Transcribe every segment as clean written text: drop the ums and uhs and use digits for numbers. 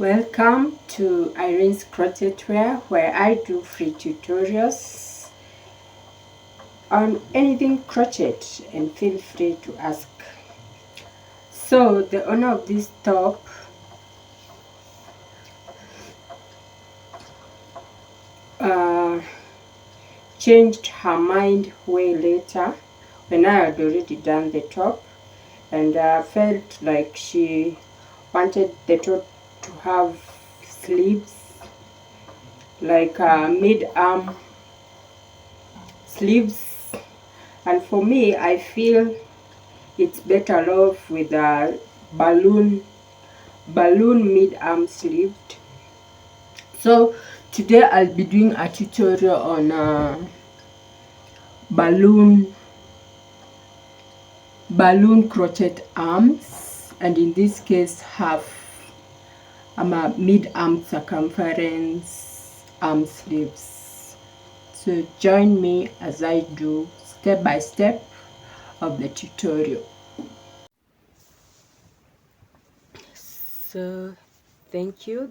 Welcome to Irene's Crochet Wear, where I do free tutorials on anything crochet, and feel free to ask. So the owner of this top changed her mind way later when I had already done the top, and felt like she wanted the top to have sleeves, like mid-arm sleeves. And for me, I feel it's better off with a balloon mid-arm sleeved. So today I'll be doing a tutorial on balloon crochet arms, and in this case have a mid-arm circumference arm sleeves. So join me as I do step by step of the tutorial. So thank you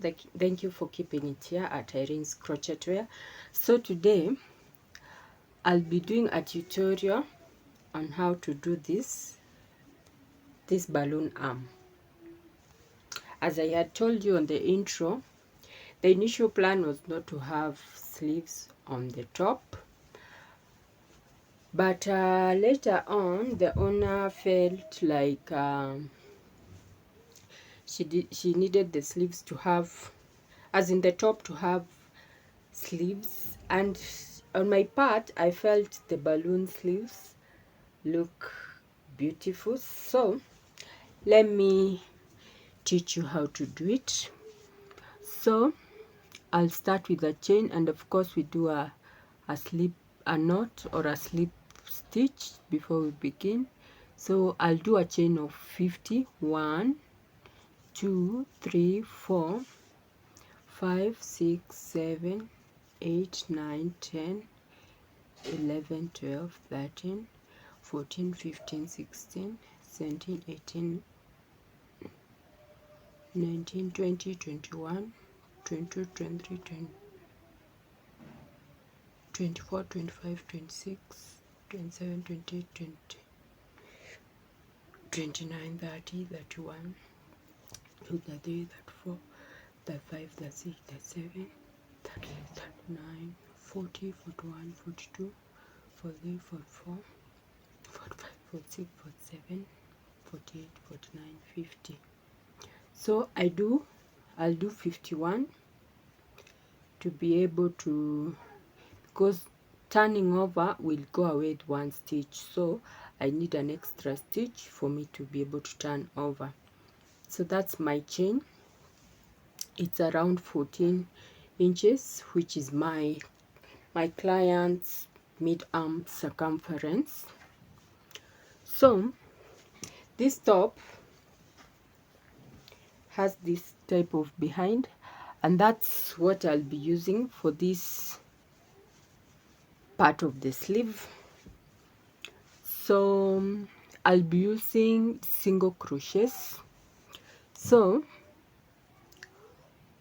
for keeping it here at Irene's Crochet Wear. So today I'll be doing a tutorial on how to do this balloon arm. As I had told you on the intro, the initial plan was not to have sleeves on the top, but later on the owner felt like she needed the sleeves to have, as in the top to have sleeves, and on my part I felt the balloon sleeves look beautiful. So let me teach you how to do it. So I'll start with a chain, and of course we do a knot or a slip stitch before we begin. So I'll do a chain of 50. 1 2 3 4 5 6 7 8 9 10 11 12 13 14 15 16 17 18 19 20 21 22 23 24 25 26 27 28 20 29 30 31 33 34 35 36 37 38 39 40 41 42 43 44 45 46 47 48 49 50. So I'll do 51 to be able to, because turning over will go away with one stitch, so I need an extra stitch for me to be able to turn over. So that's my chain. It's around 14 inches, which is my client's mid-arm circumference. So this top has this type of behind, and that's what I'll be using for this part of the sleeve. So I'll be using single crochets. So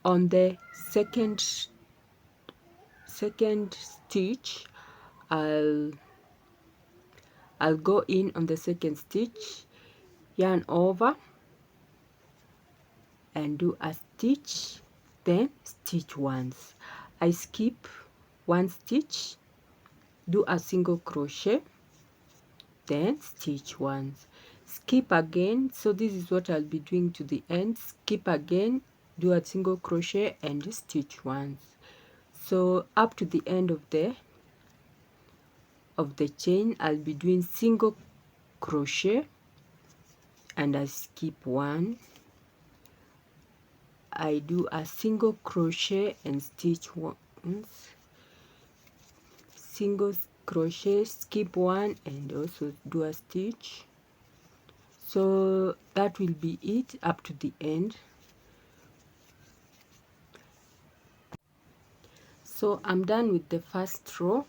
on the second stitch, I'll go in on the second stitch, yarn over and do a stitch, then stitch once. I skip one stitch, do a single crochet, then stitch once, skip again. So this is what I'll be doing to the end. Skip again, do a single crochet and stitch once. So up to the end of the chain, I'll be doing single crochet and I skip one. I do a single crochet and stitch once, single crochet, skip one and also do a stitch. So that will be it up to the end. So I'm done with the first row.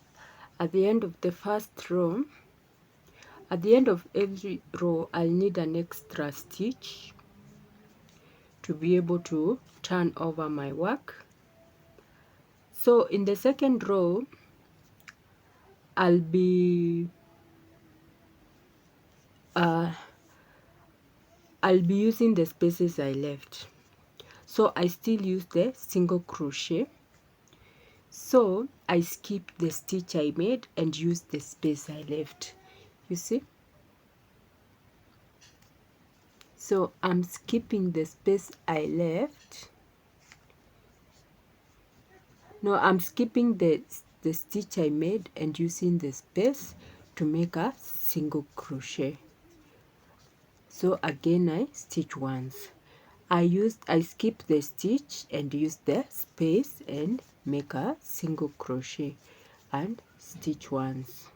At the end of the first row, at the end of every row, I'll need an extra stitch to be able to turn over my work. So in the second row, I'll be using the spaces I left. So I still use the single crochet. So I skip the stitch I made and use the space I left. You see? So I'm skipping the space I left. No, I'm skipping the stitch I made and using the space to make a single crochet. So again I stitch once. I skip the stitch and use the space and make a single crochet and stitch once.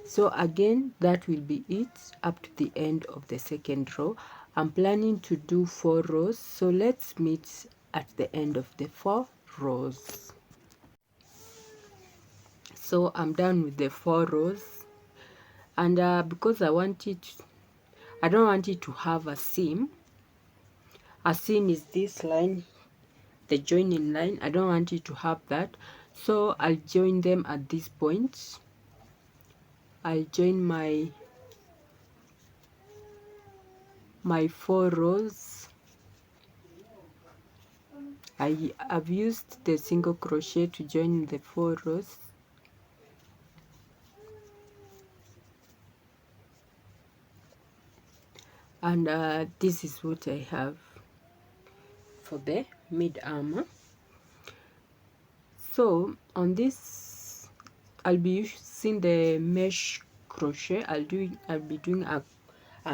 So again that will be it up to the end of the second row. I'm planning to do 4 rows, so let's meet at the end of the 4 rows. So I'm done with the 4 rows, and because I don't want it to have a seam. A seam is this line, the joining line. I don't want it to have that, so I'll join them at this point. I'll join my 4 rows. I've used the single crochet to join the 4 rows. And this is what I have for the mid armor. So on this I'll be using the mesh crochet. I'll be doing a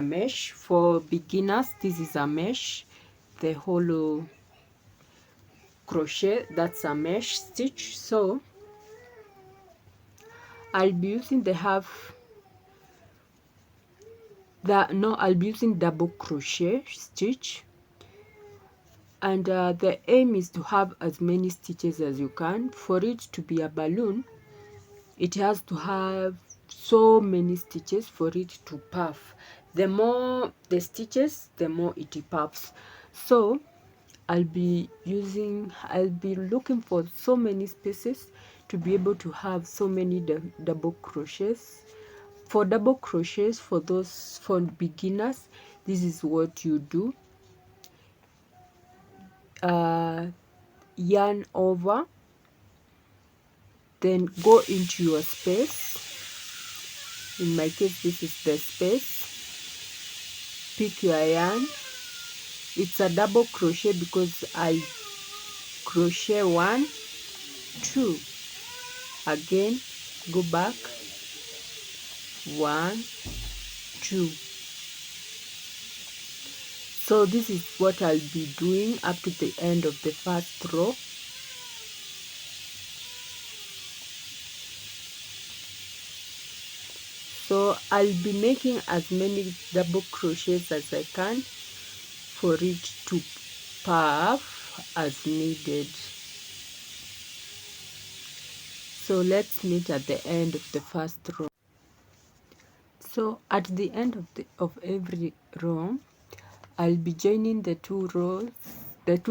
mesh for beginners. This is a mesh. The hollow crochet, that's a mesh stitch. So I'll be using I'll be using double crochet stitch, and the aim is to have as many stitches as you can. For it to be a balloon, it has to have so many stitches for it to puff. The more the stitches, the more it puffs. So I'll be looking for so many spaces to be able to have so many double crochets. For double crochets, for beginners, this is what you do. Yarn over, then go into your space. In my case, this is the space. Pick your yarn. It's a double crochet because I crochet 1, 2, again go back, 1, 2. So this is what I'll be doing up to the end of the first row. So I'll be making as many double crochets as I can for it to puff as needed. So let's meet at the end of the first row. So at the end of every row, I'll be joining the two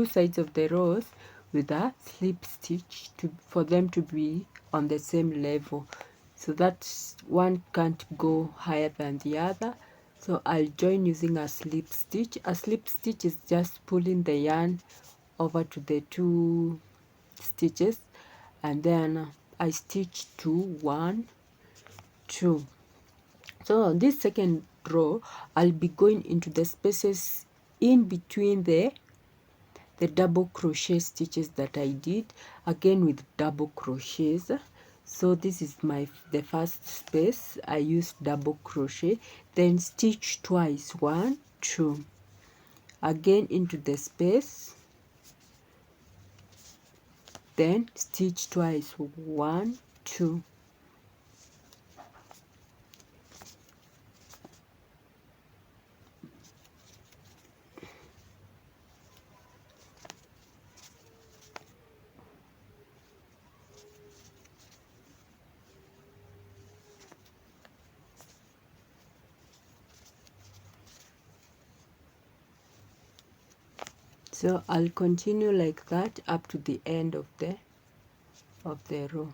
sides of the rows with a slip stitch for them to be on the same level, so that one can't go higher than the other. So I'll join using a slip stitch. A slip stitch is just pulling the yarn over to the 2 stitches, and then I stitch 2, 1, 2. So on this second row, I'll be going into the spaces in between the double crochet stitches that I did, again with double crochets. So this is the first space. I used double crochet, then stitch twice, 1, 2, again into the space, then stitch twice, 1, 2. So I'll continue like that up to the end of the row.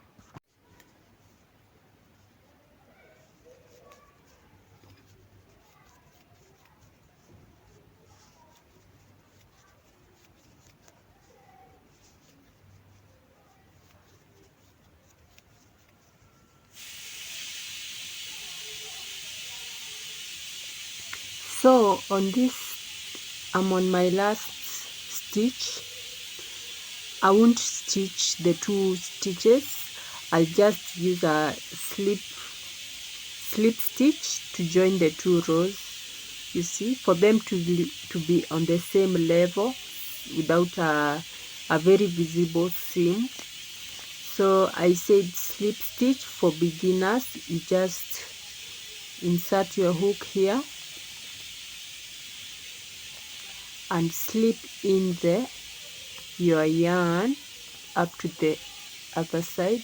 So on this, I'm on my last stitch. I won't stitch the 2 stitches. I'll just use a slip stitch to join the 2 rows, you see, for them to be on the same level without a very visible seam. So I said slip stitch for beginners. You just insert your hook here and slip in your yarn up to the other side.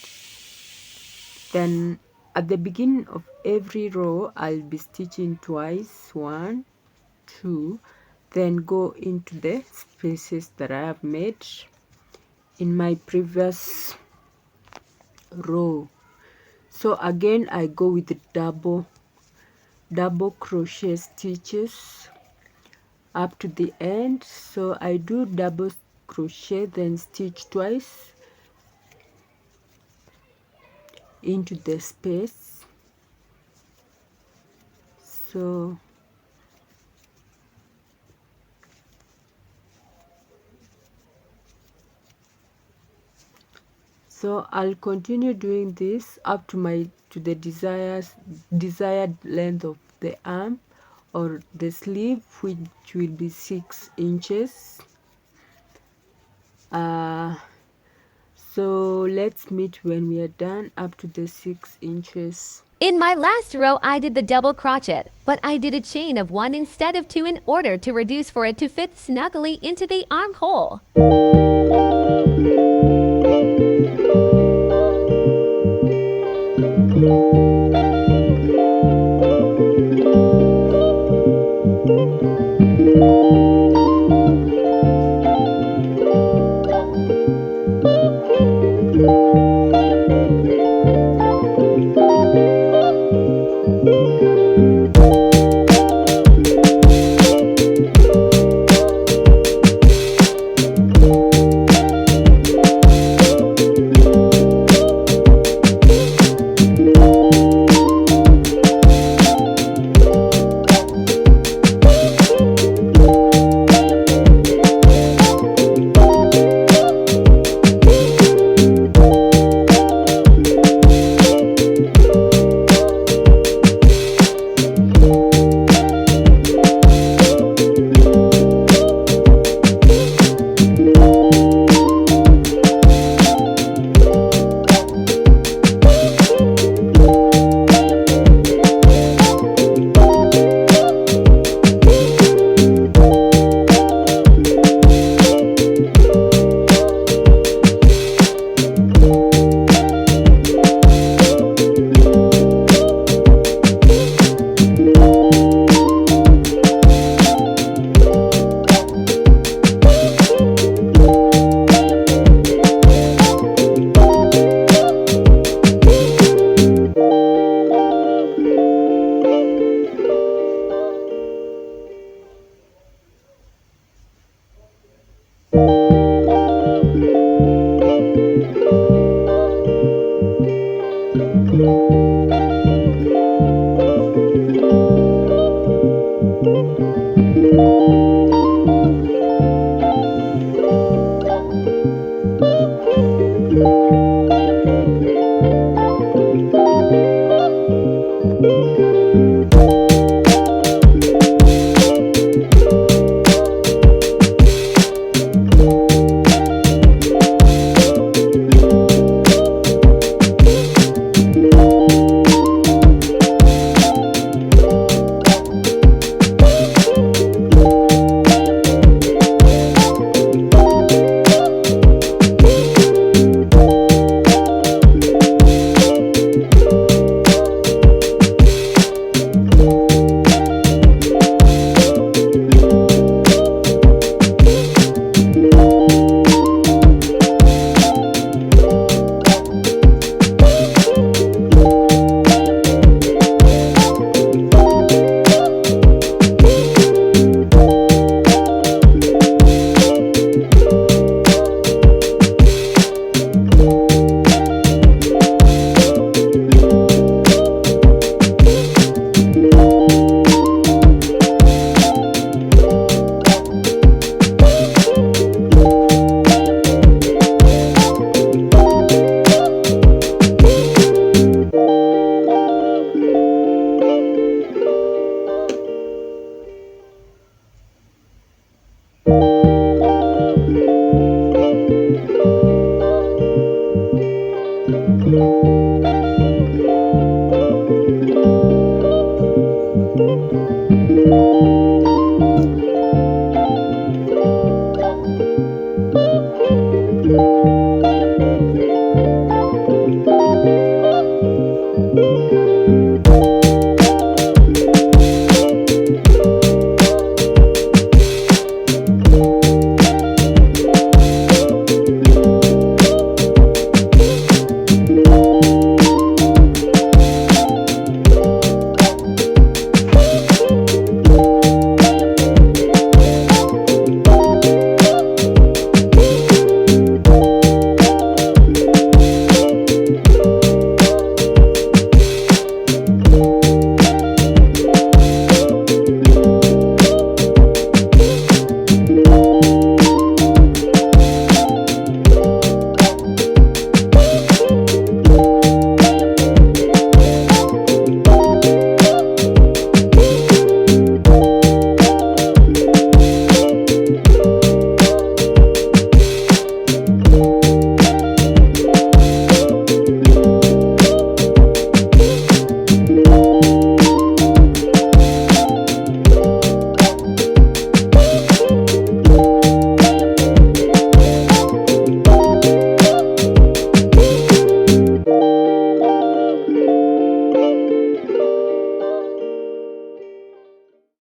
Then at the beginning of every row I'll be stitching twice, 1, 2, then go into the spaces that I have made in my previous row. So again I go with the double crochet stitches up to the end. So I do double crochet, then stitch twice into the space. So I'll continue doing this up to the desired length of the arm or the sleeve, which will be 6 inches. So let's meet when we are done up to the 6 inches. In my last row, I did the double crochet, but I did a chain of 1 instead of 2 in order to reduce for it to fit snugly into the armhole.